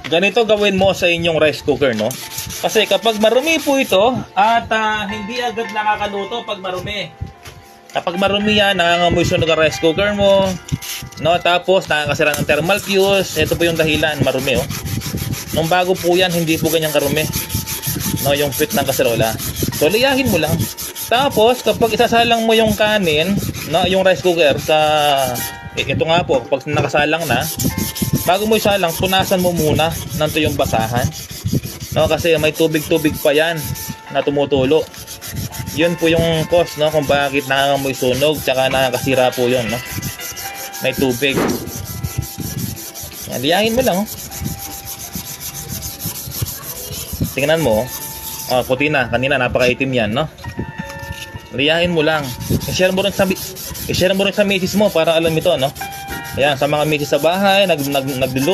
ganito gawin mo sa inyong rice cooker, no? Kasi kapag marumi po ito at hindi agad nakakaluto pag marumi. Kapag marumi yan, nangangamoy sunog ang rice cooker mo, no? Tapos nakakasira ng thermal fuse. Ito po yung dahilan, marumi, oh. Nung bago po yan, hindi po ganyang karumi, no? Yung fit ng kaserola. So liyahin mo lang. Tapos kapag isasalang mo yung kanin, no, yung rice cooker sa ito nga po, pag nakasalang na, bago mo isalang, punasan mo muna ng tuyong basahan, no, kasi may tubig-tubig pa yan na tumutulo. Yun po yung cause, no, kung bakit nangangamoy sunog, tsaka nakakasira po yun, no? May tubig. Yan, liyahin mo lang, oh. Tingnan mo, oh, puti na, kanina napakaitim yan, no? Liyahin mo lang. I-share mo rin sa misis mo para alam ito, no? Ayan, sa mga misis sa bahay, nagluluto.